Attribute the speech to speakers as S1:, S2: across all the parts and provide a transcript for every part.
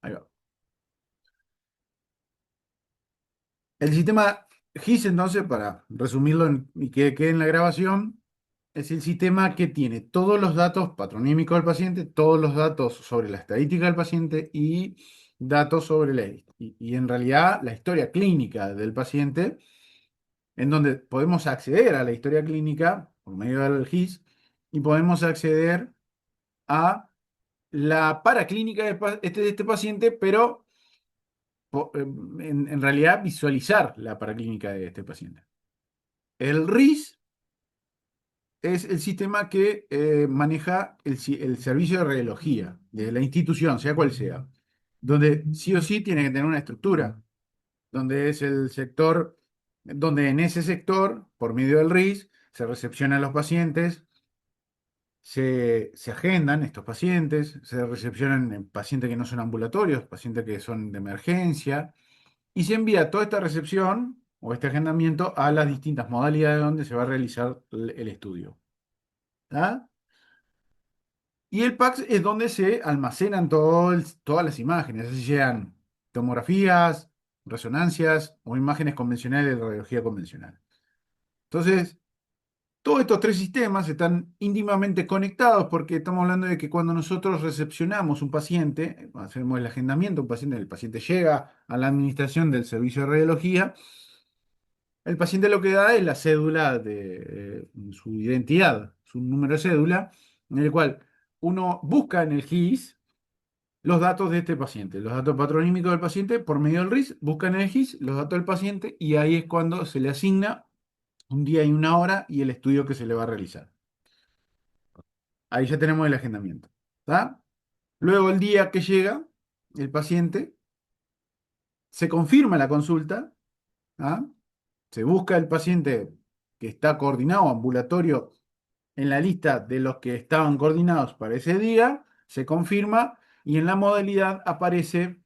S1: Ahí va. El sistema GIS, entonces, para resumirlo y que quede en la grabación, es el sistema que tiene todos los datos patronímicos del paciente, todos los datos sobre la estadística del paciente y datos sobre y en realidad la historia clínica del paciente, en donde podemos acceder a la historia clínica por medio del GIS y podemos acceder a la paraclínica de este paciente, pero en realidad visualizar la paraclínica de este paciente. El RIS es el sistema que maneja el servicio de radiología de la institución, sea cual sea, donde sí o sí tiene que tener una estructura, donde es el sector, donde en ese sector, por medio del RIS, se recepcionan los pacientes, se agendan estos pacientes, se recepcionan pacientes que no son ambulatorios, pacientes que son de emergencia, y se envía toda esta recepción o este agendamiento a las distintas modalidades donde se va a realizar el estudio. ¿Tá? Y el PACS es donde se almacenan todas las imágenes, así sean tomografías, resonancias o imágenes convencionales de radiología convencional. Entonces, todos estos tres sistemas están íntimamente conectados porque estamos hablando de que cuando nosotros recepcionamos un paciente, hacemos el agendamiento, el paciente llega a la administración del servicio de radiología. El paciente lo que da es la cédula de su identidad, su número de cédula, en el cual uno busca en el GIS los datos de este paciente, los datos patronímicos del paciente por medio del RIS, busca en el GIS los datos del paciente y ahí es cuando se le asigna un día y una hora y el estudio que se le va a realizar. Ahí ya tenemos el agendamiento. ¿Tá? Luego, el día que llega el paciente, se confirma la consulta. ¿Ah? Se busca el paciente que está coordinado ambulatorio en la lista de los que estaban coordinados para ese día, se confirma y en la modalidad aparece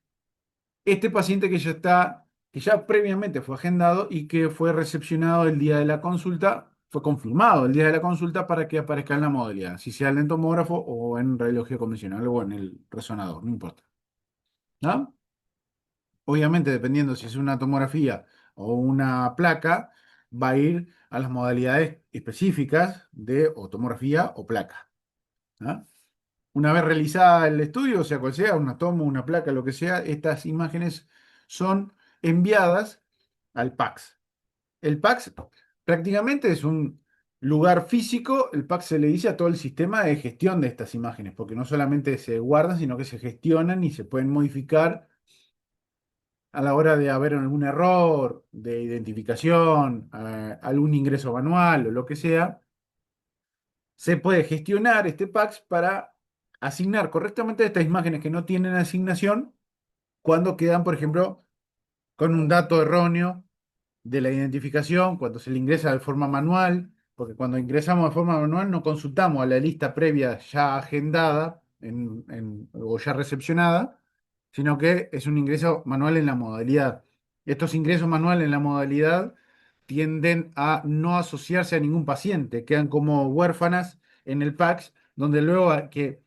S1: este paciente que ya previamente fue agendado y que fue recepcionado el día de la consulta, fue confirmado el día de la consulta para que aparezca en la modalidad, si sea en el tomógrafo o en radiología convencional o en el resonador, no importa. ¿No? Obviamente, dependiendo si es una tomografía o una placa, va a ir a las modalidades específicas de o tomografía o placa. ¿Ah? Una vez realizada el estudio, sea cual sea, una toma, una placa, lo que sea, estas imágenes son enviadas al PACS. El PACS prácticamente es un lugar físico, el PACS se le dice a todo el sistema de gestión de estas imágenes, porque no solamente se guardan, sino que se gestionan y se pueden modificar a la hora de haber algún error de identificación, algún ingreso manual o lo que sea, se puede gestionar este PACS para asignar correctamente estas imágenes que no tienen asignación cuando quedan, por ejemplo, con un dato erróneo de la identificación, cuando se le ingresa de forma manual, porque cuando ingresamos de forma manual no consultamos a la lista previa ya agendada o ya recepcionada, sino que es un ingreso manual en la modalidad. Estos ingresos manuales en la modalidad tienden a no asociarse a ningún paciente, quedan como huérfanas en el PACS, donde luego hay que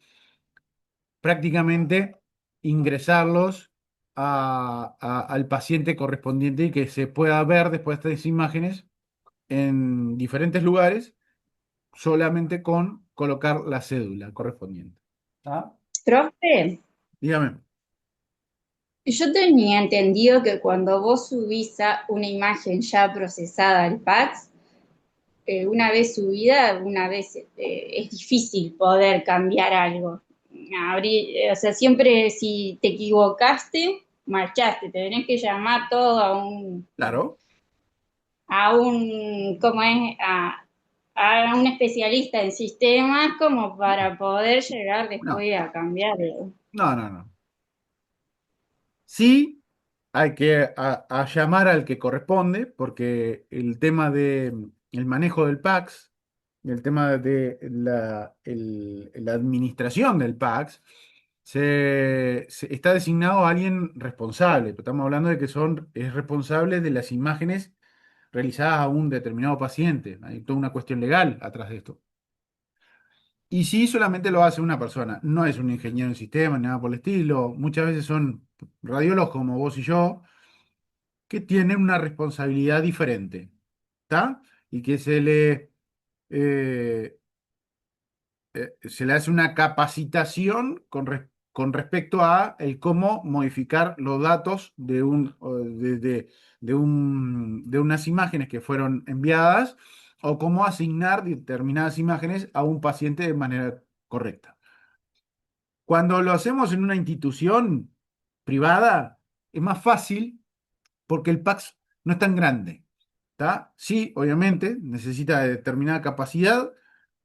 S1: prácticamente ingresarlos al paciente correspondiente y que se pueda ver después de estas imágenes en diferentes lugares solamente con colocar la cédula correspondiente. ¿Ah?
S2: Profe,
S1: Dígame.
S2: yo tenía entendido que cuando vos subís una imagen ya procesada al PAX, una vez subida, una vez es difícil poder cambiar algo. O sea, siempre si te equivocaste, marchaste, te tenés que llamar todo
S1: Claro.
S2: ¿cómo es? A un especialista en sistemas como para poder llegar
S1: No,
S2: después a cambiarlo.
S1: no, no, no. Sí, hay que a llamar al que corresponde, porque el tema de el manejo del PACS, el tema de la administración del PACS, está designado a alguien responsable. Estamos hablando de que es responsable de las imágenes realizadas a un determinado paciente. Hay toda una cuestión legal atrás de esto. Y sí, solamente lo hace una persona, no es un ingeniero en sistemas ni nada por el estilo. Muchas veces son radiólogos como vos y yo que tienen una responsabilidad diferente, ¿está? Y que eh, se le hace una capacitación con respecto a el cómo modificar los datos de unas imágenes que fueron enviadas o cómo asignar determinadas imágenes a un paciente de manera correcta. Cuando lo hacemos en una institución privada, es más fácil porque el PACS no es tan grande. ¿Tá? Sí, obviamente, necesita de determinada capacidad,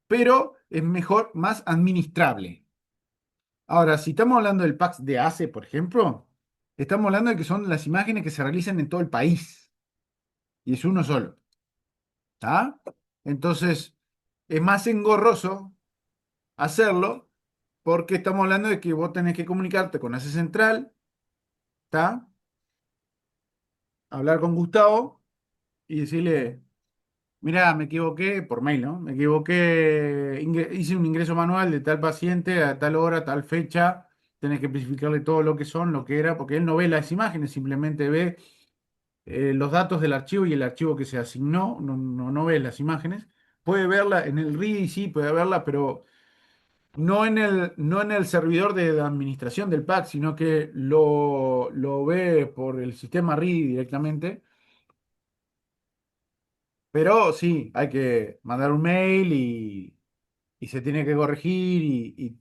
S1: pero es mejor, más administrable. Ahora, si estamos hablando del PACS de ACE, por ejemplo, estamos hablando de que son las imágenes que se realizan en todo el país y es uno solo. ¿Tá? Entonces, es más engorroso hacerlo porque estamos hablando de que vos tenés que comunicarte con ACE Central, ¿tá? Hablar con Gustavo y decirle, mira, me equivoqué por mail, ¿no? Me equivoqué, hice un ingreso manual de tal paciente a tal hora, a tal fecha. Tenés que especificarle todo lo que son, lo que era, porque él no ve las imágenes, simplemente ve los datos del archivo y el archivo que se asignó, no ve las imágenes. Puede verla en el RIDI, sí, puede verla, pero no en el servidor de administración del PAC, sino que lo ve por el sistema RIDI directamente. Pero sí, hay que mandar un mail y se tiene que corregir y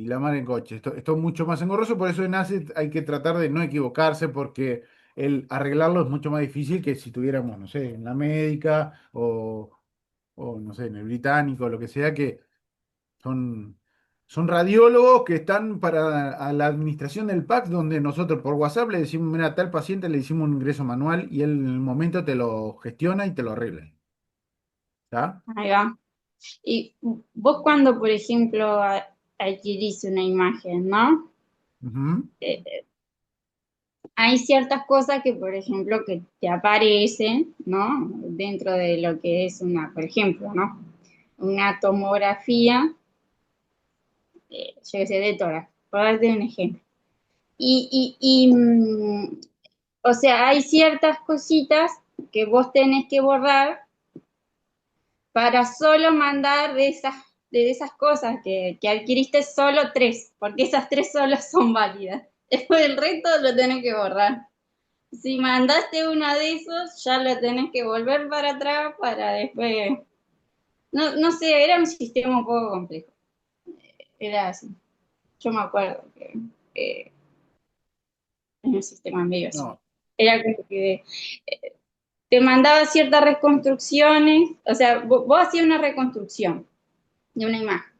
S1: la mar en coche. Esto es mucho más engorroso, por eso en ACET hay que tratar de no equivocarse porque el arreglarlo es mucho más difícil que si tuviéramos, no sé, en la médica o no sé, en el británico, lo que sea, que son, son radiólogos que están para a la administración del PAC, donde nosotros por WhatsApp le decimos, mira, a tal paciente le hicimos un ingreso manual y él en el momento te lo gestiona y te lo arregla. ¿Está?
S2: Ahí va. Y vos cuando, por ejemplo, adquirís una imagen, ¿no?
S1: Ujú.
S2: Eh, Hay ciertas cosas que, por ejemplo, que te aparecen, ¿no? Dentro de lo que es una, por ejemplo, ¿no? Una tomografía, yo qué sé, de tórax, por darte un ejemplo. O sea, hay ciertas cositas que vos tenés que borrar para solo mandar de esas cosas que adquiriste solo tres, porque esas tres solo son válidas. Después el resto lo tenés que borrar. Si mandaste una de esos, ya lo tenés que volver para atrás para después. No, no sé, era un sistema un poco complejo. Era así. Yo me acuerdo que era un sistema medio así.
S1: No,
S2: Era como que te mandaba ciertas reconstrucciones, o sea, vos hacías una reconstrucción de una imagen.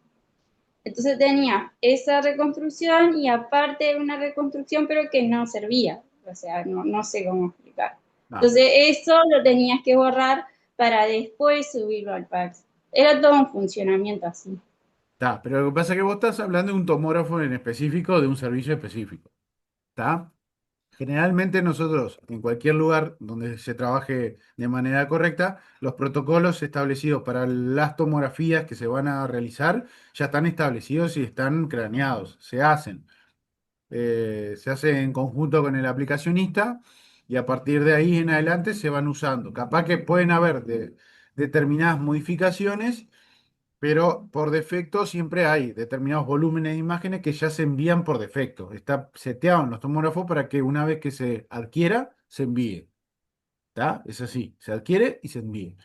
S2: Entonces tenía esa reconstrucción y aparte una reconstrucción, pero que no servía. O sea, no sé cómo explicar.
S1: no.
S2: Entonces eso lo tenías que borrar para después subirlo al PAX. Era todo un funcionamiento así.
S1: Está, pero lo que pasa es que vos estás hablando de un tomógrafo en específico, de un servicio específico. ¿Está? Generalmente nosotros, en cualquier lugar donde se trabaje de manera correcta, los protocolos establecidos para las tomografías que se van a realizar ya están establecidos y están craneados, se hacen. Se hace en conjunto con el aplicacionista y a partir de ahí en adelante se van usando. Capaz que pueden haber determinadas modificaciones, pero por defecto siempre hay determinados volúmenes de imágenes que ya se envían por defecto. Está seteado en los tomógrafos para que una vez que se adquiera, se envíe. ¿Está? Es así, se adquiere y se envíe.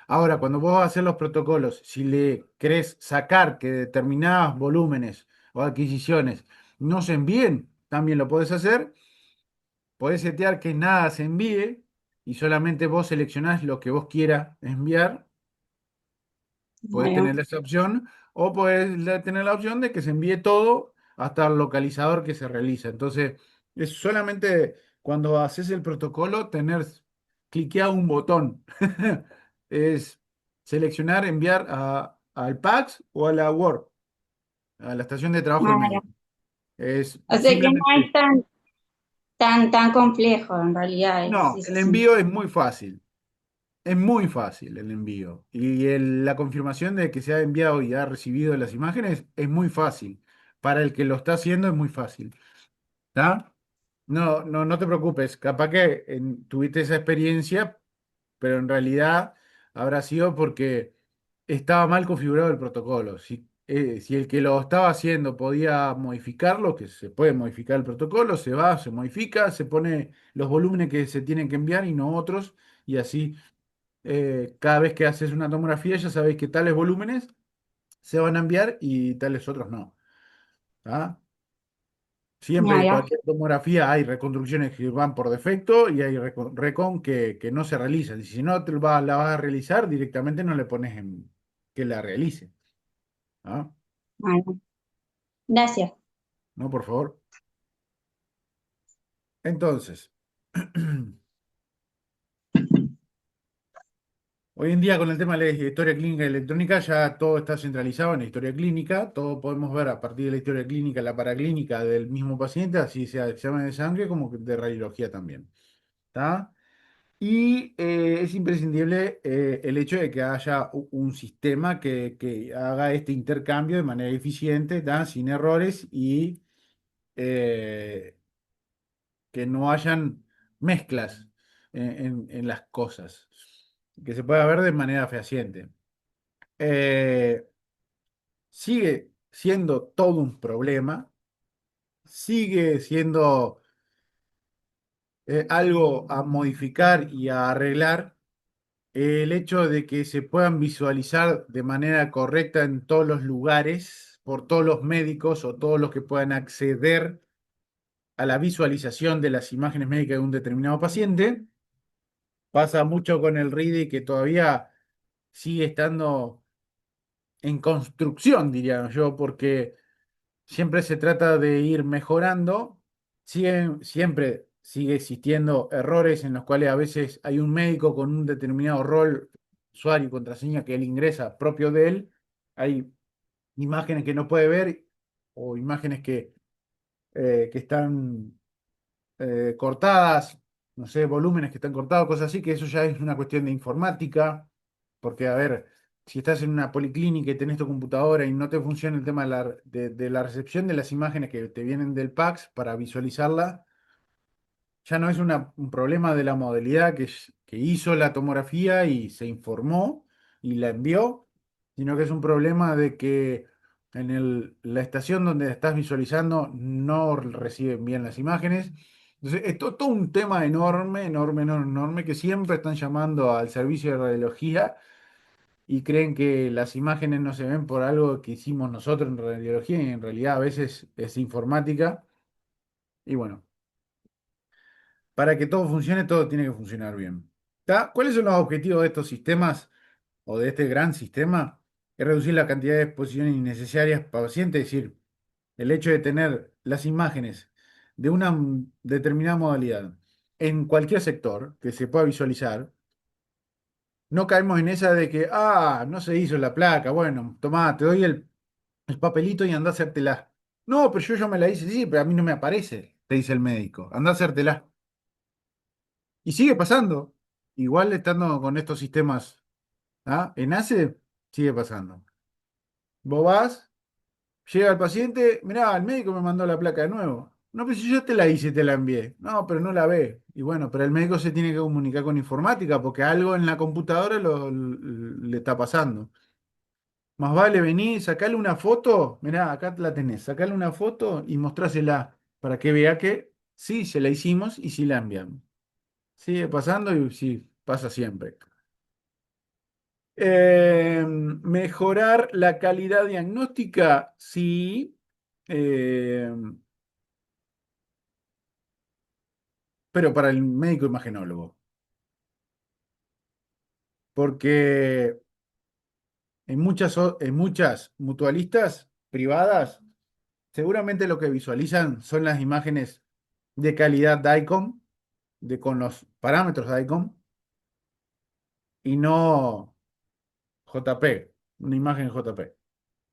S1: Ahora, cuando vos vas a hacer los protocolos, si le querés sacar que determinados volúmenes o adquisiciones no se envíen, también lo podés hacer. Podés setear que nada se envíe y solamente vos seleccionás lo que vos quieras enviar. Puedes tener
S2: Bueno,
S1: esa opción o puedes tener la opción de que se envíe todo hasta el localizador que se realiza. Entonces, es solamente cuando haces el protocolo tener cliqueado un botón. Es seleccionar enviar al PAX o a la Word, a la estación de trabajo del
S2: bueno.
S1: médico. Es
S2: O sea que no
S1: simplemente,
S2: es tan complejo en realidad.
S1: no, el envío es muy fácil. Es muy fácil el envío. Y la confirmación de que se ha enviado y ha recibido las imágenes es muy fácil. Para el que lo está haciendo es muy fácil. ¿Está? No, no, no te preocupes. Capaz que tuviste esa experiencia, pero en realidad habrá sido porque estaba mal configurado el protocolo. Si el que lo estaba haciendo podía modificarlo, que se puede modificar el protocolo, se va, se modifica, se pone los volúmenes que se tienen que enviar y no otros, y así cada vez que haces una tomografía ya sabéis que tales volúmenes se van a enviar y tales otros no. ¿Ah?
S2: Ya,
S1: Siempre,
S2: ya.
S1: cualquier tomografía hay reconstrucciones que van por defecto y hay recon que no se realizan. Y si no la vas a realizar, directamente no le pones en que la realice. ¿Ah?
S2: Bueno, gracias.
S1: ¿No, por favor? Entonces, hoy en día con el tema de la historia clínica electrónica ya todo está centralizado en la historia clínica. Todo podemos ver a partir de la historia clínica, la paraclínica del mismo paciente, así sea examen de sangre como de radiología también. ¿Está? Y es imprescindible el hecho de que haya un sistema que haga este intercambio de manera eficiente, ¿tá? Sin errores y eh, que no hayan mezclas en las cosas, que se pueda ver de manera fehaciente. Eh, Sigue siendo todo un problema, sigue siendo algo a modificar y a arreglar el hecho de que se puedan visualizar de manera correcta en todos los lugares, por todos los médicos o todos los que puedan acceder a la visualización de las imágenes médicas de un determinado paciente. Pasa mucho con el RIDI que todavía sigue estando en construcción, diría yo, porque siempre se trata de ir mejorando. Siempre sigue existiendo errores en los cuales a veces hay un médico con un determinado rol, usuario y contraseña que él ingresa propio de él. Hay imágenes que no puede ver o imágenes que están cortadas, no sé, volúmenes que están cortados, cosas así, que eso ya es una cuestión de informática, porque a ver, si estás en una policlínica y tenés tu computadora y no te funciona el tema de la recepción de las imágenes que te vienen del PACS para visualizarla, ya no es un problema de la modalidad que hizo la tomografía y se informó y la envió, sino que es un problema de que en la estación donde estás visualizando no reciben bien las imágenes. Entonces, es todo un tema enorme, enorme, enorme, enorme, que siempre están llamando al servicio de radiología y creen que las imágenes no se ven por algo que hicimos nosotros en radiología y en realidad a veces es informática. Y bueno. Para que todo funcione, todo tiene que funcionar bien. ¿Tá? ¿Cuáles son los objetivos de estos sistemas o de este gran sistema? Es reducir la cantidad de exposiciones innecesarias para pacientes, es decir, el hecho de tener las imágenes de una determinada modalidad en cualquier sector que se pueda visualizar, no caemos en esa de que, no se hizo la placa, bueno, tomá, te doy el papelito y anda a hacértela. No, pero yo ya me la hice, sí, pero a mí no me aparece, te dice el médico, anda a hacértela. Y sigue pasando. Igual estando con estos sistemas, en ACE, sigue pasando. Vos vas, llega el paciente, mirá, el médico me mandó la placa de nuevo. No, pero si yo te la hice, te la envié. No, pero no la ve. Y bueno, pero el médico se tiene que comunicar con informática porque algo en la computadora le está pasando. Más vale venir, sacarle una foto, mirá, acá la tenés, sacarle una foto y mostrásela para que vea que sí, se la hicimos y sí la enviamos. Sigue pasando y sí, pasa siempre. Mejorar la calidad diagnóstica, sí, eh, pero para el médico imagenólogo, porque en muchas mutualistas privadas, seguramente lo que visualizan son las imágenes de calidad DICOM, con los parámetros DICOM, y no JP, una imagen JP.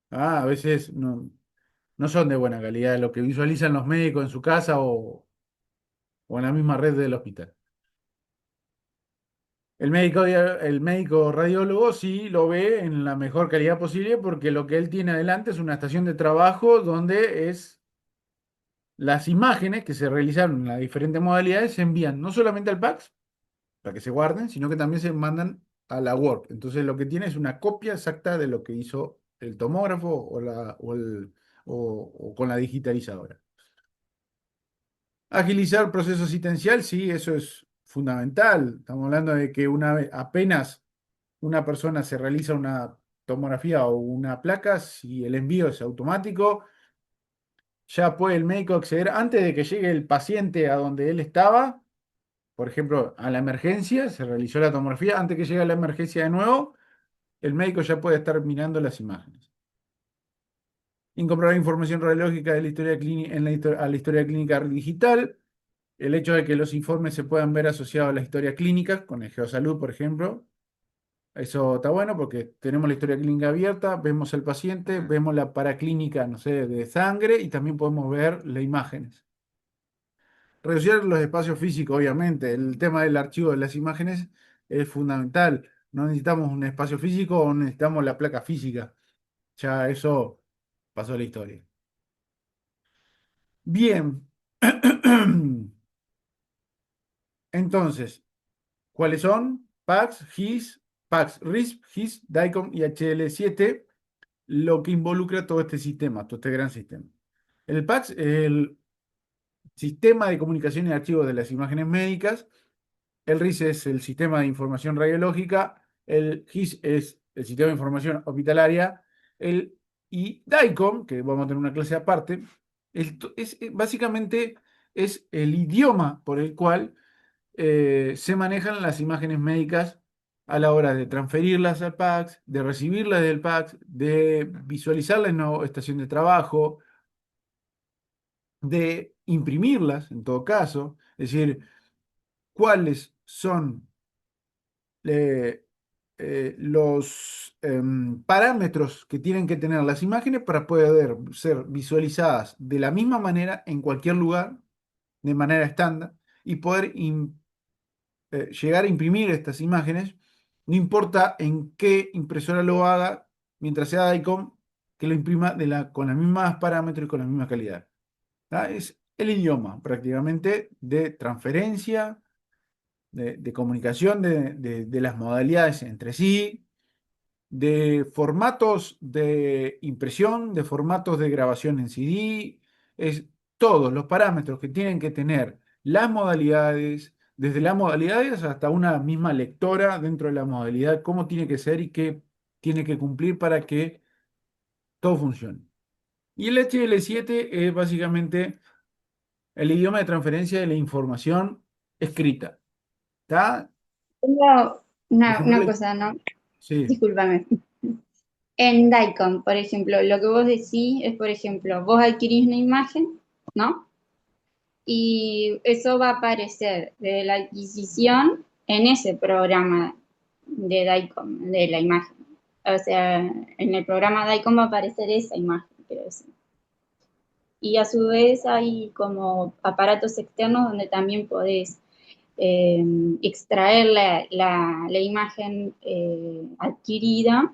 S1: A veces no son de buena calidad lo que visualizan los médicos en su casa o en la misma red del hospital. El médico radiólogo sí lo ve en la mejor calidad posible porque lo que él tiene adelante es una estación de trabajo donde es las imágenes que se realizaron en las diferentes modalidades se envían no solamente al PACS para que se guarden, sino que también se mandan a la Word. Entonces lo que tiene es una copia exacta de lo que hizo el tomógrafo o con la digitalizadora. Agilizar proceso asistencial, sí, eso es fundamental. Estamos hablando de que una vez apenas una persona se realiza una tomografía o una placa, si el envío es automático, ya puede el médico acceder antes de que llegue el paciente a donde él estaba. Por ejemplo, a la emergencia, se realizó la tomografía, antes que llegue a la emergencia de nuevo, el médico ya puede estar mirando las imágenes. Incorporar información radiológica de la historia clínica a la historia clínica digital. El hecho de que los informes se puedan ver asociados a la historia clínica, con el Geosalud, por ejemplo, eso está bueno porque tenemos la historia clínica abierta, vemos al paciente, vemos la paraclínica, no sé, de sangre y también podemos ver las imágenes. Reducir los espacios físicos, obviamente. El tema del archivo de las imágenes es fundamental. No necesitamos un espacio físico o necesitamos la placa física. Ya eso pasó a la historia. Bien. Entonces, ¿cuáles son? PAX, GIS, PAX, RISP, GIS, DICOM y HL7, lo que involucra todo este sistema, todo este gran sistema. El PAX es el sistema de comunicación y archivos de las imágenes médicas. El RIS es el sistema de información radiológica. El GIS es el sistema de información hospitalaria. Y DICOM, que vamos a tener una clase aparte, básicamente es el idioma por el cual se manejan las imágenes médicas a la hora de transferirlas al PACS, de recibirlas del PACS, de visualizarlas en una estación de trabajo, de imprimirlas en todo caso, es decir, cuáles son eh, los parámetros que tienen que tener las imágenes para poder ser visualizadas de la misma manera en cualquier lugar, de manera estándar, y poder llegar a imprimir estas imágenes, no importa en qué impresora lo haga, mientras sea DICOM, que lo imprima con los mismos parámetros y con la misma calidad. ¿Tá? Es el idioma prácticamente de transferencia, de comunicación de las modalidades entre sí, de formatos de impresión, de formatos de grabación en CD, es todos los parámetros que tienen que tener las modalidades, desde las modalidades hasta una misma lectora dentro de la modalidad, cómo tiene que ser y qué tiene que cumplir para que todo funcione. Y el HL7 es básicamente el idioma de transferencia de la información escrita. ¿Está?
S2: Tengo
S1: Por ejemplo,
S2: una cosa, ¿no?
S1: sí.
S2: Discúlpame. En DICOM, por ejemplo, lo que vos decís es, por ejemplo, vos adquirís una imagen, ¿no? Y eso va a aparecer de la adquisición en ese programa de DICOM, de la imagen. O sea, en el programa DICOM va a aparecer esa imagen, quiero decir. Y a su vez hay como aparatos externos donde también podés extraer la imagen adquirida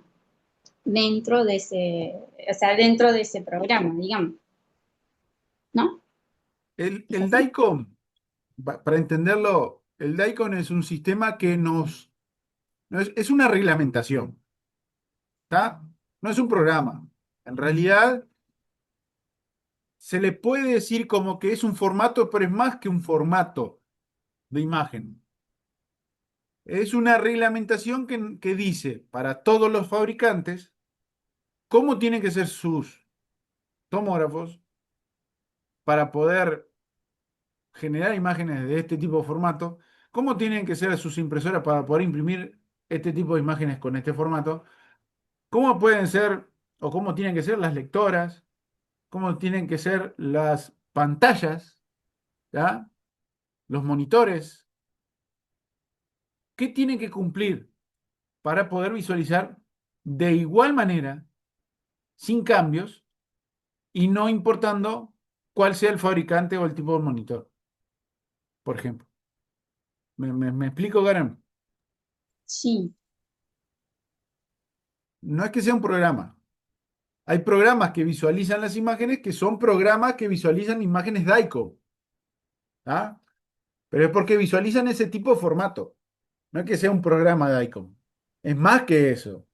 S2: dentro de ese, o sea, dentro de ese programa, digamos, ¿no? ¿Es
S1: El
S2: así?
S1: DICOM, para entenderlo, el DICOM es un sistema que no es una reglamentación, ¿está? No es un programa. En realidad, se le puede decir como que es un formato, pero es más que un formato de imagen. Es una reglamentación que dice para todos los fabricantes cómo tienen que ser sus tomógrafos para poder generar imágenes de este tipo de formato, cómo tienen que ser sus impresoras para poder imprimir este tipo de imágenes con este formato, cómo pueden ser o cómo tienen que ser las lectoras, cómo tienen que ser las pantallas, ¿ya? Los monitores, qué tienen que cumplir para poder visualizar de igual manera, sin cambios y no importando cuál sea el fabricante o el tipo de monitor, por ejemplo. ¿Me explico, Karen?
S2: Sí.
S1: No es que sea un programa. Hay programas que visualizan las imágenes que son programas que visualizan imágenes DICOM, ¿ah? Pero es porque visualizan ese tipo de formato. No es que sea un programa DICOM. Es más que eso.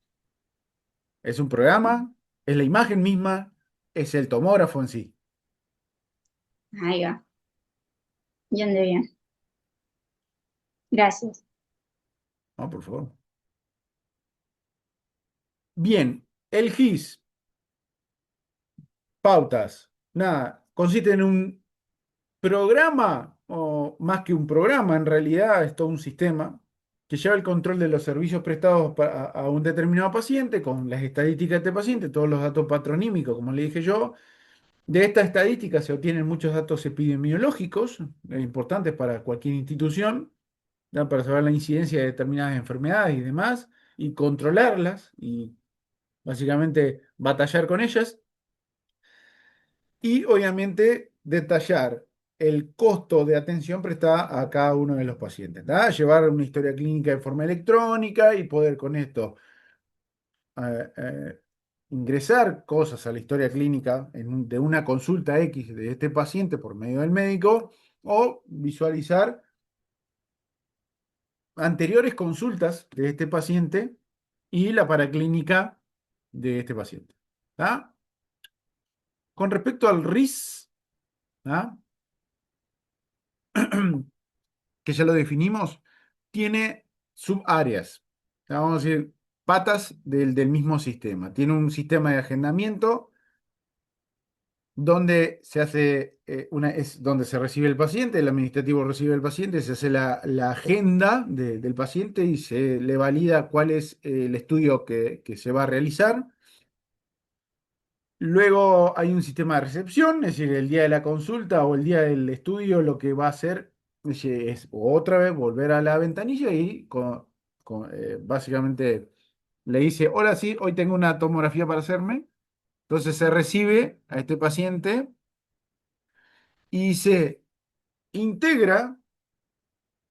S1: Es un programa, es la imagen misma, es el tomógrafo en sí.
S2: Ahí va. Bien de bien. Gracias.
S1: No, por favor. Bien, el GIS, pautas. Nada, consiste en un programa, o más que un programa, en realidad es todo un sistema que lleva el control de los servicios prestados a un determinado paciente, con las estadísticas de este paciente, todos los datos patronímicos, como le dije yo. De esta estadística se obtienen muchos datos epidemiológicos, importantes para cualquier institución, ¿ya? Para saber la incidencia de determinadas enfermedades y demás, y controlarlas, y básicamente batallar con ellas. Y obviamente detallar el costo de atención prestada a cada uno de los pacientes, ¿tá? Llevar una historia clínica de forma electrónica y poder con esto eh, eh, ingresar cosas a la historia clínica de una consulta X de este paciente por medio del médico o visualizar anteriores consultas de este paciente y la paraclínica de este paciente. ¿Tá? Con respecto al RIS, ¿tá? Que ya lo definimos, tiene subáreas, vamos a decir, patas del mismo sistema. Tiene un sistema de agendamiento donde se hace es donde se recibe el paciente, el administrativo recibe el paciente, se hace la agenda del paciente y se le valida cuál es el estudio que se va a realizar. Luego hay un sistema de recepción, es decir, el día de la consulta o el día del estudio lo que va a hacer es otra vez volver a la ventanilla y básicamente le dice, hola, sí, hoy tengo una tomografía para hacerme. Entonces se recibe a este paciente y se integra,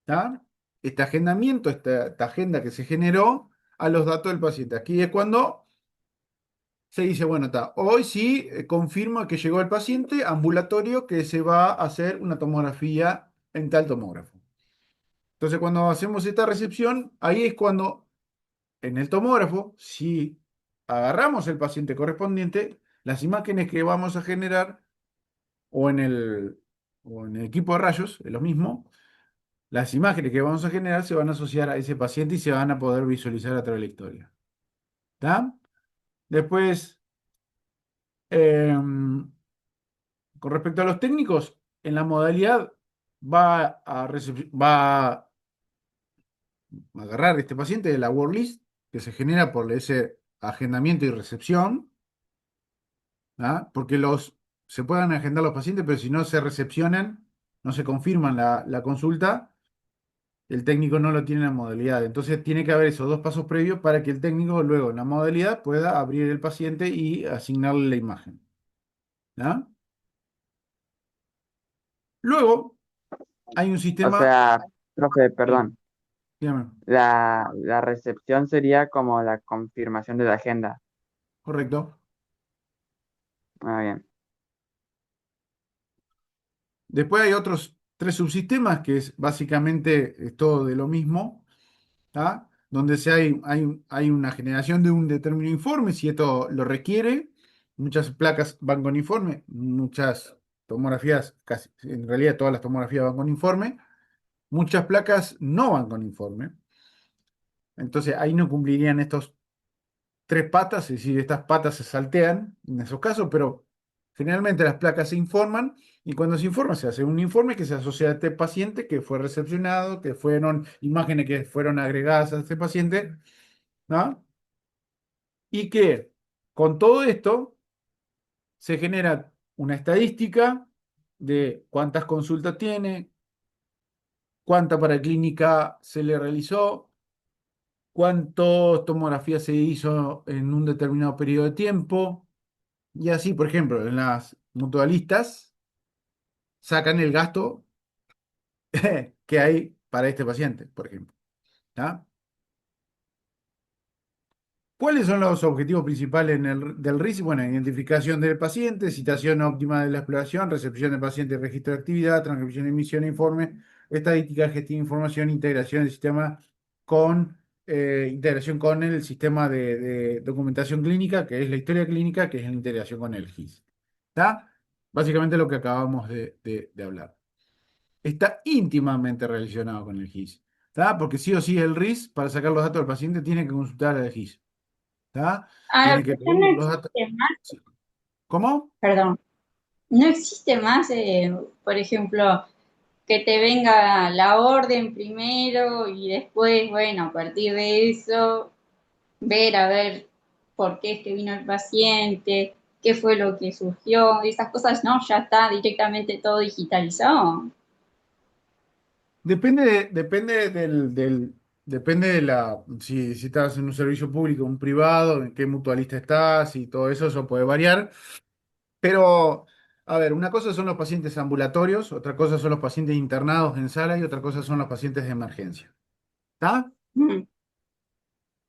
S1: ¿tá? Este agendamiento, esta agenda que se generó a los datos del paciente. Aquí es cuando se dice, bueno, está, hoy sí confirma que llegó el paciente ambulatorio que se va a hacer una tomografía en tal tomógrafo. Entonces, cuando hacemos esta recepción, ahí es cuando en el tomógrafo, si agarramos el paciente correspondiente, las imágenes que vamos a generar o en o en el equipo de rayos, es lo mismo, las imágenes que vamos a generar se van a asociar a ese paciente y se van a poder visualizar a través de la historia. ¿Está? Después, em, con respecto a los técnicos, en la modalidad va a agarrar este paciente de la word list que se genera por ese agendamiento y recepción, ¿ah? Porque se pueden agendar los pacientes, pero si no se recepcionan, no se confirman la consulta, el técnico no lo tiene en la modalidad. Entonces tiene que haber esos dos pasos previos para que el técnico luego en la modalidad pueda abrir el paciente y asignarle la imagen. ¿Ah? Luego hay un
S3: O
S1: sistema.
S3: sea, profe,
S1: Sí,
S3: perdón,
S1: dígame.
S3: la recepción sería como la confirmación de la agenda.
S1: Correcto.
S3: Ah, bien.
S1: Después hay otros tres subsistemas que es básicamente todo de lo mismo, ¿tá? Donde hay una generación de un determinado informe, si esto lo requiere. Muchas placas van con informe, muchas tomografías, casi, en realidad todas las tomografías van con informe, muchas placas no van con informe. Entonces ahí no cumplirían estos tres patas, es decir, estas patas se saltean en esos casos, pero generalmente las placas se informan y cuando se informa se hace un informe que se asocia a este paciente que fue recepcionado, que fueron imágenes que fueron agregadas a este paciente, ¿no? Y que con todo esto se genera una estadística de cuántas consultas tiene, cuánta paraclínica se le realizó, cuántas tomografías se hizo en un determinado periodo de tiempo. Y así, por ejemplo, en las mutualistas sacan el gasto que hay para este paciente, por ejemplo. ¿Tá? ¿Cuáles son los objetivos principales del RIS? Bueno, identificación del paciente, citación óptima de la exploración, recepción del paciente, registro de actividad, transcripción, emisión de informe, estadística, gestión de información, integración del sistema con, integración con el sistema de documentación clínica, que es la historia clínica, que es la integración con el GIS. ¿Está? Básicamente lo que acabamos de hablar. Está íntimamente relacionado con el GIS. ¿Está? Porque sí o sí el RIS, para sacar los datos del paciente, tiene que consultar al GIS. ¿Está?
S2: Ah,
S1: Tiene que
S2: pero no
S1: pedir los datos.
S2: existe más,
S1: Sí. ¿Cómo?
S2: perdón, no existe más, por ejemplo, que te venga la orden primero y después, bueno, a partir de eso, ver a ver por qué es que vino el paciente, qué fue lo que surgió, esas cosas, no, ya está directamente todo digitalizado.
S1: Depende de si estás en un servicio público, un privado, en qué mutualista estás y todo eso, eso puede variar. Pero, a ver, una cosa son los pacientes ambulatorios, otra cosa son los pacientes internados en sala y otra cosa son los pacientes de emergencia. ¿Está?
S2: Mm.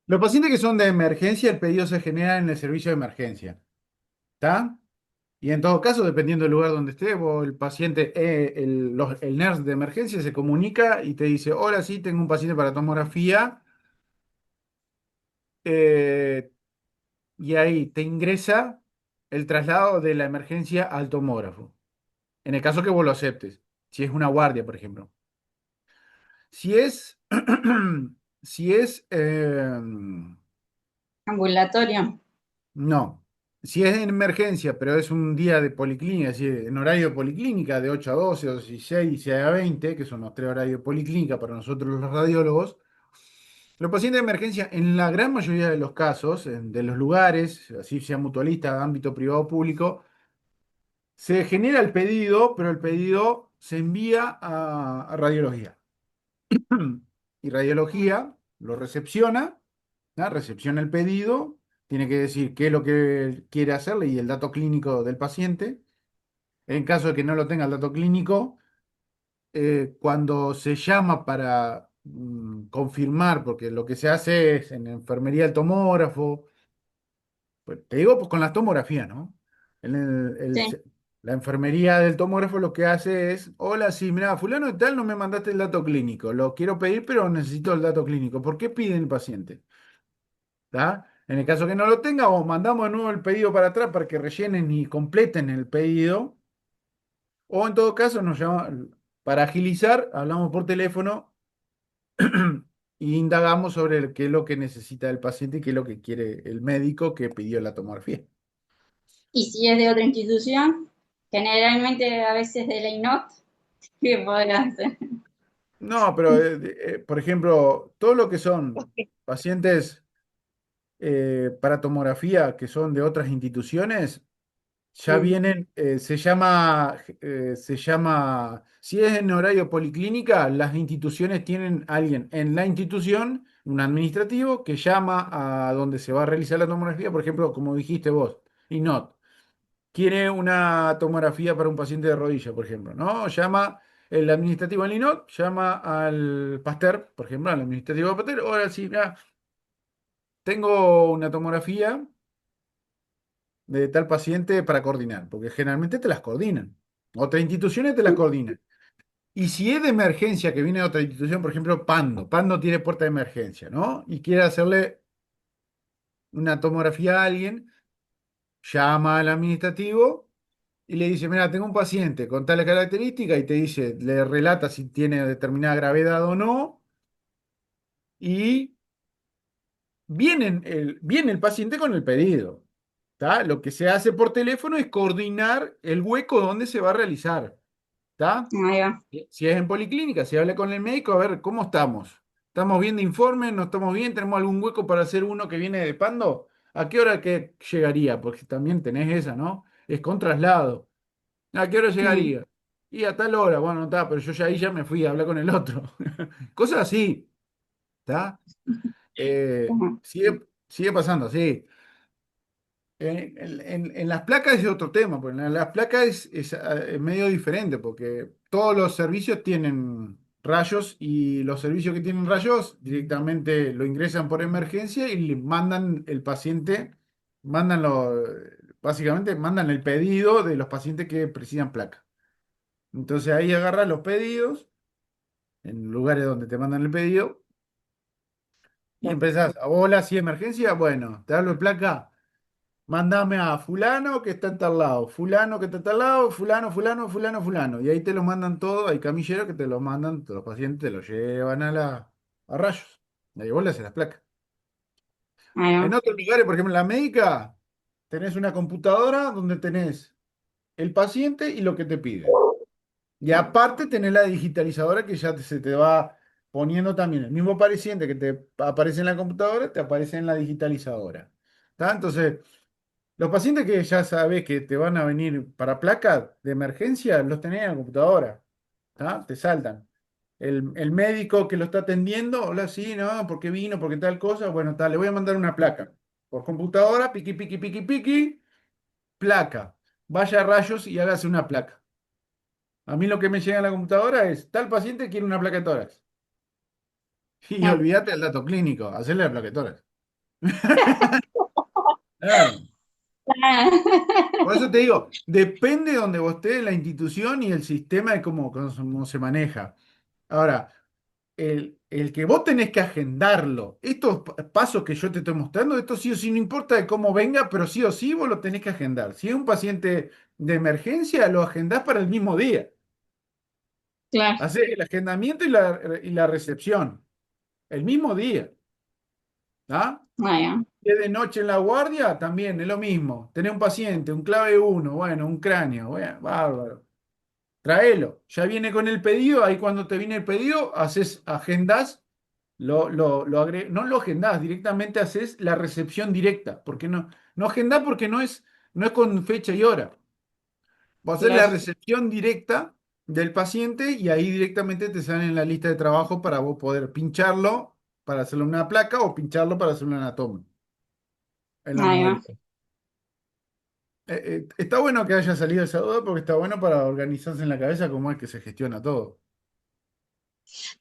S1: Los pacientes que son de emergencia, el pedido se genera en el servicio de emergencia. ¿Está? Y en todo caso, dependiendo del lugar donde esté, el paciente, el nurse de emergencia se comunica y te dice, hola, sí, tengo un paciente para tomografía, eh, y ahí te ingresa el traslado de la emergencia al tomógrafo, en el caso que vos lo aceptes, si es una guardia, por ejemplo. Si es, si es,
S2: Ambulatorio.
S1: no, si es en emergencia, pero es un día de policlínica, es decir, en horario de policlínica de 8 a 12 o 16 y 6 a 20, que son los tres horarios de policlínica para nosotros los radiólogos, los pacientes de emergencia, en la gran mayoría de los casos, de los lugares, así sea mutualista, ámbito privado o público, se genera el pedido, pero el pedido se envía a radiología. Y radiología lo recepciona, ¿ah? Recepciona el pedido, tiene que decir qué es lo que quiere hacerle y el dato clínico del paciente. En caso de que no lo tenga el dato clínico, cuando se llama para confirmar, porque lo que se hace es en enfermería el tomógrafo, pues, te digo pues, con las tomografías, ¿no? En
S2: Sí.
S1: la enfermería del tomógrafo lo que hace es, hola, sí, mira, fulano de tal, no me mandaste el dato clínico, lo quiero pedir, pero necesito el dato clínico. ¿Por qué pide el paciente? ¿Tá? En el caso que no lo tenga, o mandamos de nuevo el pedido para atrás para que rellenen y completen el pedido, o en todo caso nos llama, para agilizar, hablamos por teléfono y indagamos sobre qué es lo que necesita el paciente y qué es lo que quiere el médico que pidió la tomografía.
S2: Y si es de otra institución, generalmente a veces de la INOT, ¿qué podrá hacer?
S1: No, pero por ejemplo, todo lo que son pacientes para tomografía que son de otras instituciones, ya
S2: Mm.
S1: vienen, si es en horario policlínica, las instituciones tienen alguien en la institución, un administrativo, que llama a donde se va a realizar la tomografía, por ejemplo, como dijiste vos, y no. Quiere una tomografía para un paciente de rodilla, por ejemplo, ¿no? Llama el administrativo del INOT, llama al Pasteur, por ejemplo, al administrativo de Pasteur, ahora sí, mira, tengo una tomografía de tal paciente para coordinar, porque generalmente te las coordinan. Otras instituciones te las coordinan. Y si es de emergencia que viene de otra institución, por ejemplo, Pando tiene puerta de emergencia, ¿no? Y quiere hacerle una tomografía a alguien, llama al administrativo y le dice, mira, tengo un paciente con tales características y te dice, le relata si tiene determinada gravedad o no, y viene el paciente con el pedido. ¿Tá? Lo que se hace por teléfono es coordinar el hueco donde se va a realizar. ¿Tá?
S2: Ahí va.
S1: Si es en policlínica, se habla con el médico a ver cómo estamos. ¿Estamos bien de informe? ¿No estamos bien? ¿Tenemos algún hueco para hacer uno que viene de Pando? ¿A qué hora que llegaría? Porque también tenés esa, ¿no? Es con traslado. ¿A qué hora
S2: Mm.
S1: llegaría? Y a tal hora, bueno, está, pero yo ya ahí ya me fui a hablar con el otro. Cosas así, ¿está?
S2: Ujú.
S1: Sigue pasando, sí. En las placas es otro tema, porque en las placas es medio diferente, porque todos los servicios tienen. rayos y los servicios que tienen rayos directamente lo ingresan por emergencia y le mandan el paciente, mandan básicamente mandan el pedido de los pacientes que precisan placa. Entonces ahí agarras los pedidos en lugares donde te mandan el pedido y empezás, hola, si emergencia, bueno, te hablo de placa. Mándame a fulano que está en tal lado, fulano que está en tal lado, fulano, fulano, fulano, fulano. Y ahí te lo mandan todo, hay camilleros que te lo mandan, todos los pacientes te lo llevan a rayos. Y ahí vos le haces las placas.
S2: Ahí
S1: En
S2: va.
S1: otros lugares, por ejemplo, en la médica, tenés una computadora donde tenés el paciente y lo que te pide. Y aparte tenés la digitalizadora que ya se te va poniendo también. El mismo paciente que te aparece en la computadora, te aparece en la digitalizadora. ¿Tá? Entonces, los pacientes que ya sabes que te van a venir para placa de emergencia, los tenés en la computadora. ¿Tá? Te saltan. El médico que lo está atendiendo, hola, sí, no, ¿por qué vino? ¿Por qué tal cosa? Bueno, tal, le voy a mandar una placa. Por computadora, piqui, piqui, piqui, piqui, placa. Vaya a rayos y hágase una placa. A mí lo que me llega a la computadora es, tal paciente quiere una placa de tórax. Y
S2: Claro.
S1: olvídate del dato clínico, hacerle la placa de tórax. Claro.
S2: Ah,
S1: Por eso te digo, depende de donde vos estés, la institución y el sistema de cómo se maneja. Ahora, el que vos tenés que agendarlo, estos pasos que yo te estoy mostrando, esto sí o sí, no importa de cómo venga, pero sí o sí vos lo tenés que agendar. Si es un paciente de emergencia, lo agendás para el mismo día.
S2: claro.
S1: Hacés el agendamiento y la recepción, el mismo día. ¿Ah?
S2: Ahí va.
S1: Si es de noche en la guardia, también es lo mismo. Tenés un paciente, un clave uno, bueno, un cráneo, bueno, bárbaro. Traelo. Ya viene con el pedido, ahí cuando te viene el pedido, haces, agendas, no lo agendás, directamente haces la recepción directa. Porque no agendás porque no es con fecha y hora. Vos haces la
S2: Lógico.
S1: recepción directa del paciente y ahí directamente te sale en la lista de trabajo para vos poder pincharlo para hacerle una placa o pincharlo para hacerle una toma. Es la
S2: Ahí va.
S1: modalidad. Está bueno que haya salido esa duda porque está bueno para organizarse en la cabeza cómo es que se gestiona todo.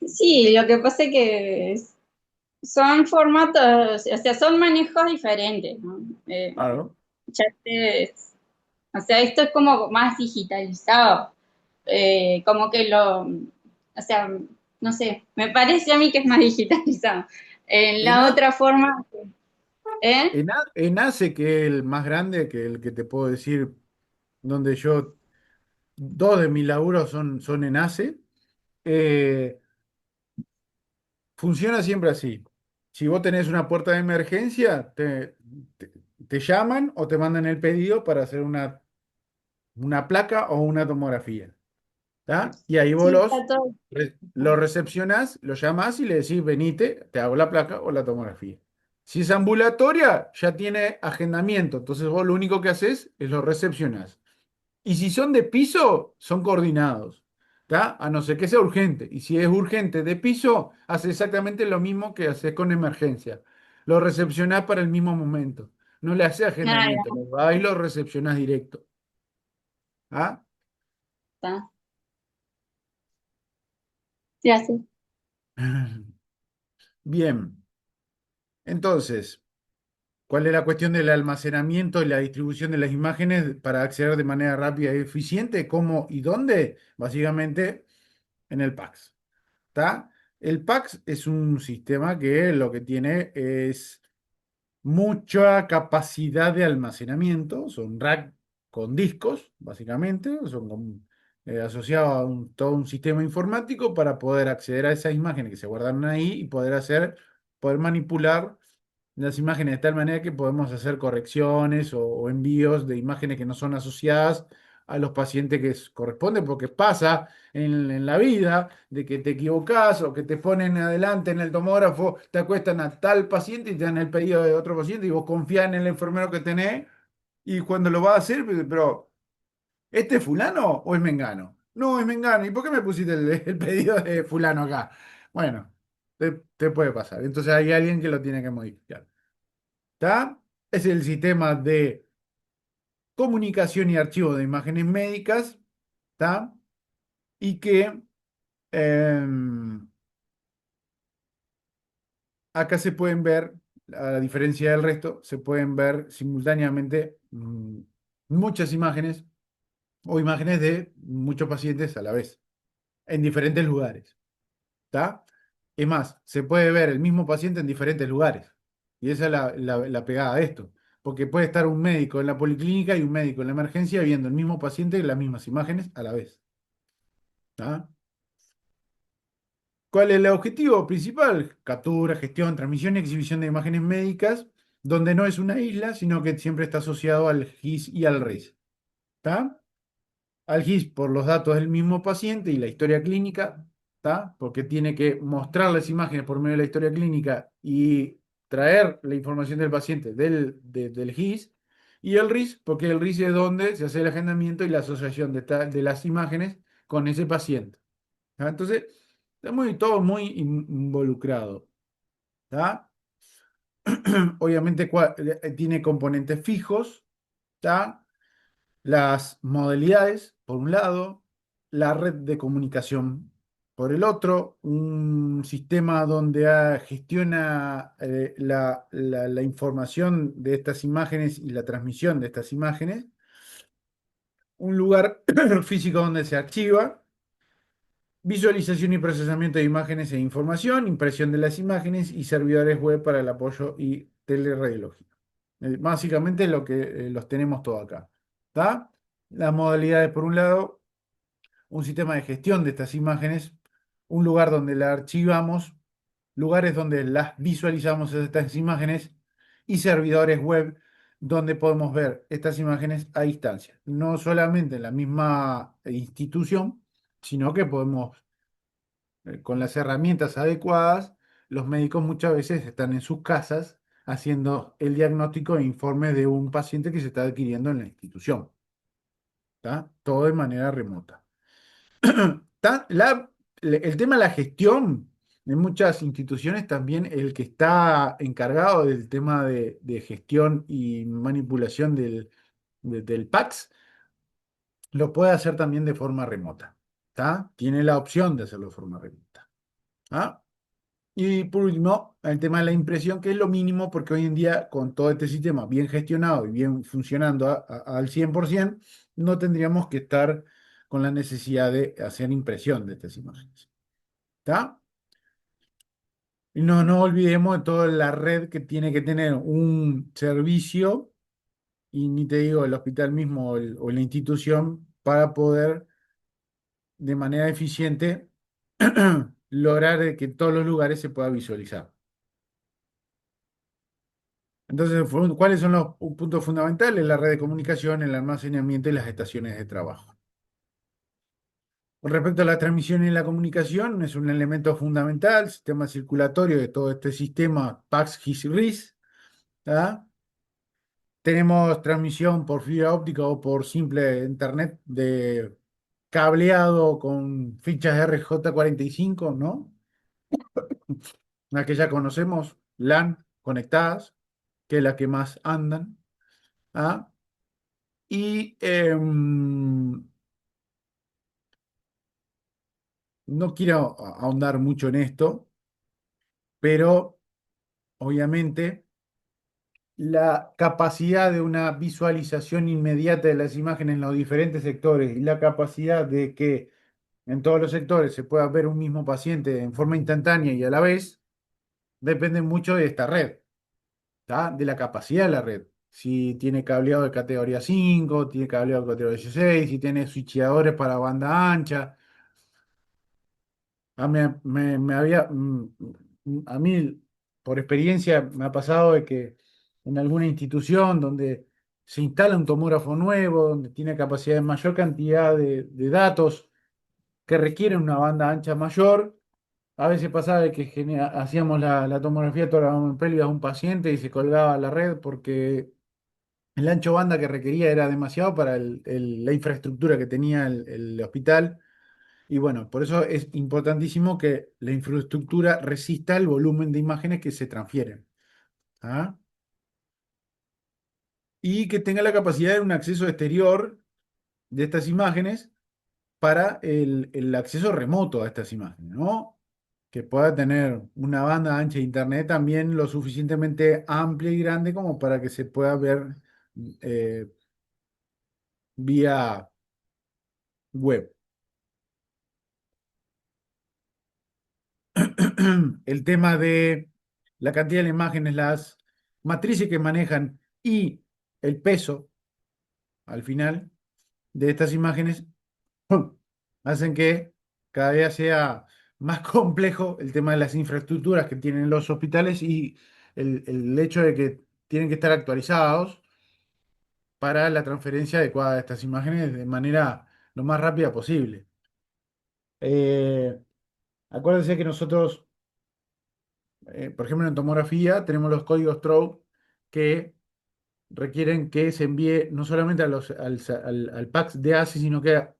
S2: Sí, lo que pasa es que son formatos, o sea, son manejos diferentes, ¿no?
S1: Claro.
S2: Ya o sea, esto es como más digitalizado, como que o sea, no sé, me parece a mí que es más digitalizado. En
S1: En,
S2: la
S1: A-
S2: otra forma, ¿eh?
S1: en ACE, que es el más grande, que el que te puedo decir, donde dos de mis laburos son en ACE, eh, funciona siempre así. Si vos tenés una puerta de emergencia, te- te llaman o te mandan el pedido para hacer una placa o una tomografía. ¿Tá? Y ahí vos
S2: Sí, está todo.
S1: lo recepcionás, lo llamás y le decís, venite, te hago la placa o la tomografía. Si es ambulatoria, ya tiene agendamiento, entonces vos lo único que haces es lo recepcionás. Y si son de piso, son coordinados, ¿tá? A no ser que sea urgente. Y si es urgente de piso, hace exactamente lo mismo que haces con emergencia. Lo recepcionás para el mismo momento. No le haces
S2: Ah,
S1: agendamiento,
S2: ya
S1: lo vas y lo recepcionás directo. ¿Ah?
S2: está. Sí, así.
S1: Bien, entonces, ¿cuál es la cuestión del almacenamiento y la distribución de las imágenes para acceder de manera rápida y eficiente? ¿Cómo y dónde? Básicamente en el PAX. ¿Tá? El PAX es un sistema que lo que tiene es mucha capacidad de almacenamiento, son rack con discos, básicamente, asociados a todo un sistema informático para poder acceder a esas imágenes que se guardan ahí y poder manipular las imágenes de tal manera que podemos hacer correcciones o envíos de imágenes que no son asociadas a los pacientes que corresponden, porque pasa en la vida de que te equivocás o que te ponen adelante en el tomógrafo, te acuestan a tal paciente y te dan el pedido de otro paciente y vos confías en el enfermero que tenés y cuando lo vas a hacer, pero ¿este es fulano o es mengano? No, es mengano. ¿Y por qué me pusiste el pedido de fulano acá? Bueno, te puede pasar. Entonces hay alguien que lo tiene que modificar. ¿Está? Es el sistema de comunicación y archivo de imágenes médicas, ¿está? Y que Em, Acá se pueden ver, a diferencia del resto, se pueden ver simultáneamente muchas imágenes o imágenes de muchos pacientes a la vez, en diferentes lugares. ¿Está? Es más, se puede ver el mismo paciente en diferentes lugares. Y esa es la pegada de esto. Porque puede estar un médico en la policlínica y un médico en la emergencia viendo el mismo paciente y las mismas imágenes a la vez. ¿Está? ¿Cuál es el objetivo principal? Captura, gestión, transmisión y exhibición de imágenes médicas, donde no es una isla, sino que siempre está asociado al GIS y al RIS. ¿Está? Al GIS por los datos del mismo paciente y la historia clínica, ¿está? Porque tiene que mostrar las imágenes por medio de la historia clínica y traer la información del paciente del GIS. Y el RIS, porque el RIS es donde se hace el agendamiento y la asociación de las imágenes con ese paciente. ¿Tá? Entonces, está todo muy involucrado. ¿Tá? Obviamente tiene componentes fijos, ¿tá? Las modalidades, por un lado, la red de comunicación, por el otro, un sistema donde gestiona la información de estas imágenes y la transmisión de estas imágenes, un lugar físico donde se archiva, visualización y procesamiento de imágenes e información, impresión de las imágenes y servidores web para el apoyo y teleradiología. Básicamente lo que los tenemos todo acá. ¿Está? Las modalidades, por un lado, un sistema de gestión de estas imágenes, un lugar donde las archivamos, lugares donde las visualizamos estas imágenes y servidores web donde podemos ver estas imágenes a distancia. No solamente en la misma institución, sino que podemos, con las herramientas adecuadas, los médicos muchas veces están en sus casas haciendo el diagnóstico e informe de un paciente que se está adquiriendo en la institución. ¿Tá? Todo de manera remota. El tema de la gestión en muchas instituciones también, el que está encargado del tema de gestión y manipulación del PACS, lo puede hacer también de forma remota. ¿Tá? Tiene la opción de hacerlo de forma remota. ¿Ah? Y por último, el tema de la impresión, que es lo mínimo, porque hoy en día, con todo este sistema bien gestionado y bien funcionando al 100%, no tendríamos que estar con la necesidad de hacer impresión de estas imágenes. ¿Está? Y no olvidemos de toda la red que tiene que tener un servicio, y ni te digo el hospital mismo o la institución, para poder de manera eficiente lograr que en todos los lugares se pueda visualizar. Entonces, ¿cuáles son los puntos fundamentales? La red de comunicación, el almacenamiento y las estaciones de trabajo. Con respecto a la transmisión y la comunicación, es un elemento fundamental, sistema circulatorio de todo este sistema PAX, GIS y RIS. ¿Tá? Tenemos transmisión por fibra óptica o por simple internet de cableado con fichas RJ45, ¿no? La que ya conocemos, LAN conectadas, que es la que más andan. ¿Ah? Y no quiero ahondar mucho en esto, pero obviamente la capacidad de una visualización inmediata de las imágenes en los diferentes sectores y la capacidad de que en todos los sectores se pueda ver un mismo paciente en forma instantánea y a la vez depende mucho de esta red, ¿tá? De la capacidad de la red. Si tiene cableado de categoría 5, tiene cableado de categoría 16, si tiene switcheadores para banda ancha. A mí, por experiencia, me ha pasado de que en alguna institución donde se instala un tomógrafo nuevo, donde tiene capacidad de mayor cantidad de datos que requieren una banda ancha mayor, a veces pasaba de que hacíamos la tomografía torácica a un paciente y se colgaba la red porque el ancho banda que requería era demasiado para la infraestructura que tenía el hospital. Y bueno, por eso es importantísimo que la infraestructura resista el volumen de imágenes que se transfieren. ¿Ah? Y que tenga la capacidad de un acceso exterior de estas imágenes para el acceso remoto a estas imágenes, ¿no? Que pueda tener una banda ancha de internet también lo suficientemente amplia y grande como para que se pueda ver eh, vía web. El tema de la cantidad de imágenes, las matrices que manejan y el peso al final de estas imágenes hacen que cada día sea más complejo el tema de las infraestructuras que tienen los hospitales y el hecho de que tienen que estar actualizados para la transferencia adecuada de estas imágenes de manera lo más rápida posible. Eh, Acuérdense que nosotros, por ejemplo, en tomografía tenemos los códigos TROU que requieren que se envíe no solamente al PAX de ACI, sino que a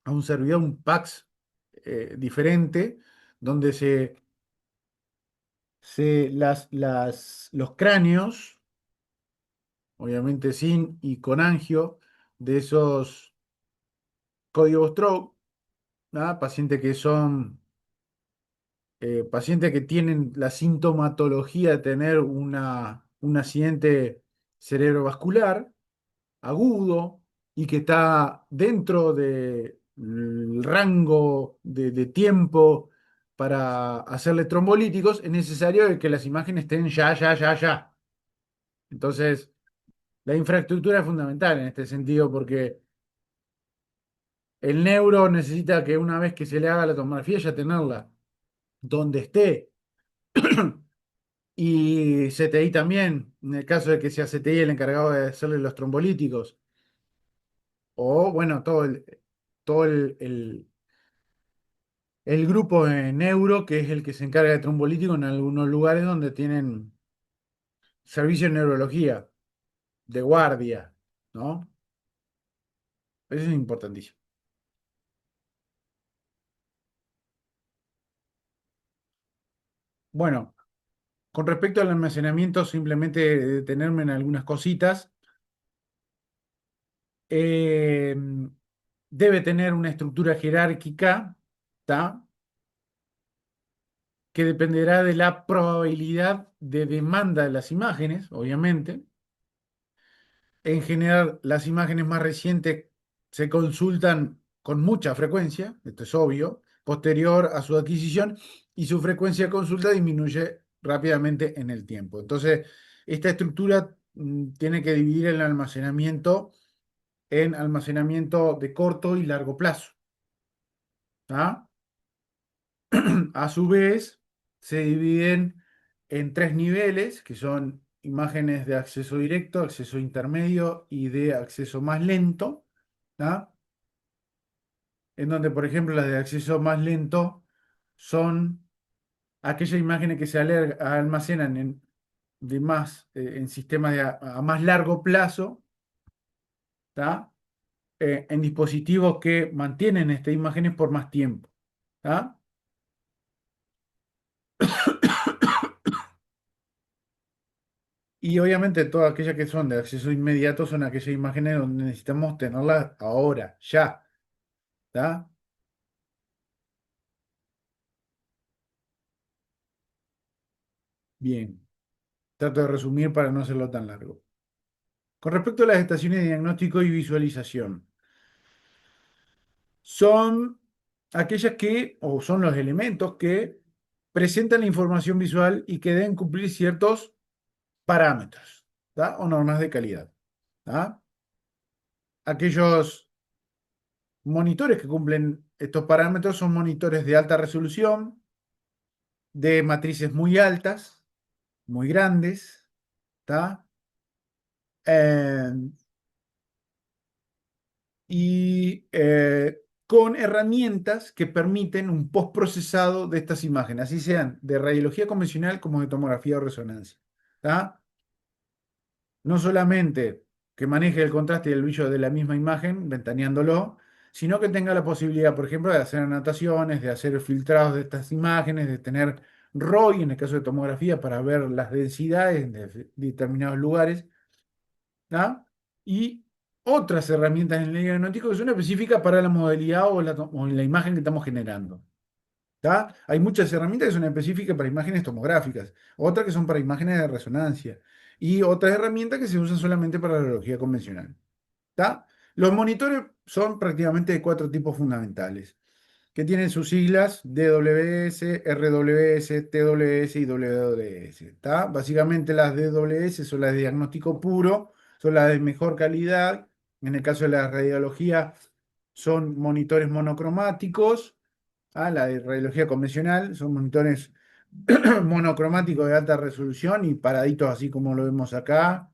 S1: un servidor, un PAX diferente, donde los cráneos, obviamente sin y con angio, de esos códigos TROU, ¿ah? Pacientes que tienen la sintomatología de tener un accidente cerebrovascular agudo y que está dentro del rango de tiempo para hacerle trombolíticos, es necesario que las imágenes estén ya, ya, ya, ya. Entonces, la infraestructura es fundamental en este sentido porque el neuro necesita que una vez que se le haga la tomografía ya tenerla donde esté. Y CTI también, en el caso de que sea CTI el encargado de hacerle los trombolíticos. O bueno, todo el grupo de neuro, que es el que se encarga de trombolítico en algunos lugares donde tienen servicio de neurología, de guardia, ¿no? Eso es importantísimo. Bueno, con respecto al almacenamiento, simplemente detenerme en algunas cositas. Eh, Debe tener una estructura jerárquica, ¿tá? Que dependerá de la probabilidad de demanda de las imágenes, obviamente. En general, las imágenes más recientes se consultan con mucha frecuencia, esto es obvio, posterior a su adquisición, y su frecuencia de consulta disminuye rápidamente en el tiempo. Entonces, esta estructura tiene que dividir el almacenamiento en almacenamiento de corto y largo plazo. ¿Ah? A su vez, se dividen en tres niveles, que son imágenes de acceso directo, acceso intermedio y de acceso más lento, ¿tá? En donde, por ejemplo, las de acceso más lento son aquellas imágenes que se almacenan en sistemas a más largo plazo, ¿tá? En dispositivos que mantienen estas imágenes por más tiempo, ¿tá? Y obviamente todas aquellas que son de acceso inmediato son aquellas imágenes donde necesitamos tenerlas ahora, ya, ¿está? Bien, trato de resumir para no hacerlo tan largo. Con respecto a las estaciones de diagnóstico y visualización, son aquellas que, o son los elementos que presentan la información visual y que deben cumplir ciertos parámetros, ¿tá? O normas de calidad, ¿tá? Aquellos monitores que cumplen estos parámetros son monitores de alta resolución, de matrices muy altas, muy grandes, ¿tá? Eh, y con herramientas que permiten un postprocesado de estas imágenes, así sean de radiología convencional como de tomografía o resonancia, ¿tá? No solamente que maneje el contraste y el brillo de la misma imagen, ventaneándolo, sino que tenga la posibilidad, por ejemplo, de hacer anotaciones, de hacer filtrados de estas imágenes, de tener ROI en el caso de tomografía para ver las densidades de determinados lugares, ¿tá? Y otras herramientas en el diagnóstico que son específicas para la modalidad o la imagen que estamos generando. ¿Tá? Hay muchas herramientas que son específicas para imágenes tomográficas, otras que son para imágenes de resonancia y otras herramientas que se usan solamente para la radiología convencional. ¿Tá? Los monitores son prácticamente de cuatro tipos fundamentales, que tienen sus siglas DWS, RWS, TWS y WWS. ¿Tá? Básicamente las DWS son las de diagnóstico puro, son las de mejor calidad. En el caso de la radiología son monitores monocromáticos. La de radiología convencional son monitores monocromáticos de alta resolución y paraditos así como lo vemos acá.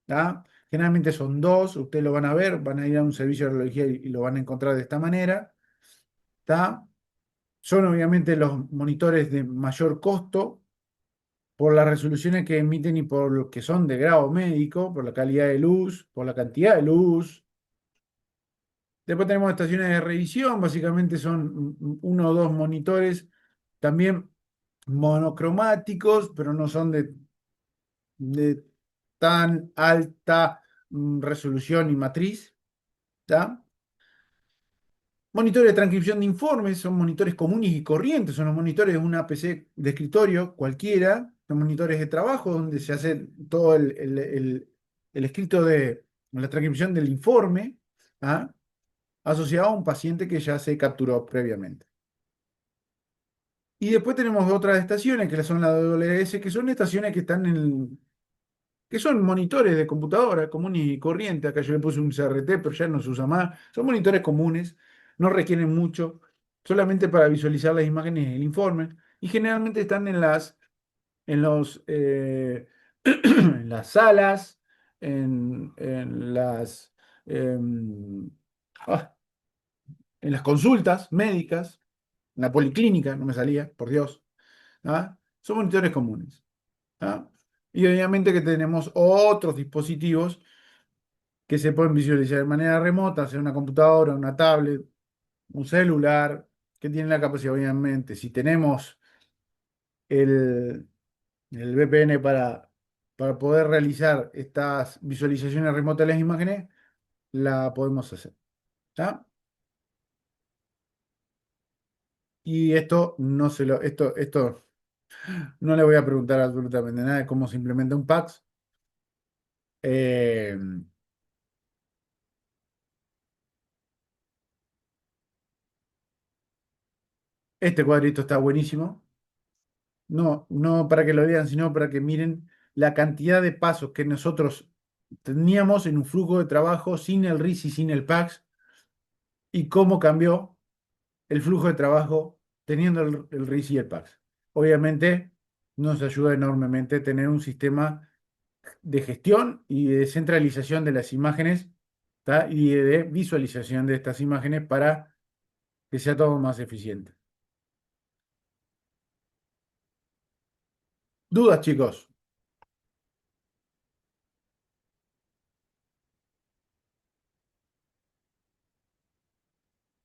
S1: ¿Tá? Generalmente son dos, ustedes lo van a ver, van a ir a un servicio de radiología y lo van a encontrar de esta manera. ¿Tá? Son obviamente los monitores de mayor costo por las resoluciones que emiten y por lo que son de grado médico, por la calidad de luz, por la cantidad de luz. Después tenemos estaciones de revisión, básicamente son uno o dos monitores, también monocromáticos, pero no son de tan alta resolución y matriz. ¿Tá? Monitores de transcripción de informes son monitores comunes y corrientes, son los monitores de una PC de escritorio cualquiera, son monitores de trabajo donde se hace todo el escrito de la transcripción del informe, ¿ah? Asociado a un paciente que ya se capturó previamente. Y después tenemos otras estaciones que son las WS, que son estaciones que están que son monitores de computadora comunes y corrientes. Acá yo le puse un CRT, pero ya no se usa más. Son monitores comunes, no requieren mucho, solamente para visualizar las imágenes del informe. Y generalmente están en los, en las salas, en em, ah, en las consultas médicas, en la policlínica, no me salía, por Dios. ¿Ah? Son monitores comunes. ¿Ah? Y obviamente que tenemos otros dispositivos que se pueden visualizar de manera remota, sea una computadora, una tablet, un celular, que tienen la capacidad, obviamente. Si tenemos el, el VPN para poder realizar estas visualizaciones remotas de las imágenes, la podemos hacer. ¿Ah? Y esto no le voy a preguntar absolutamente nada de cómo se implementa un PACS. Eh, este cuadrito está buenísimo. No, no para que lo vean, sino para que miren la cantidad de pasos que nosotros teníamos en un flujo de trabajo sin el RIS y sin el PACS y cómo cambió el flujo de trabajo teniendo el RIS y el PACS. Obviamente nos ayuda enormemente tener un sistema de gestión y de centralización de las imágenes, ¿tá? Y de visualización de estas imágenes para que sea todo más eficiente. ¿Dudas, chicos?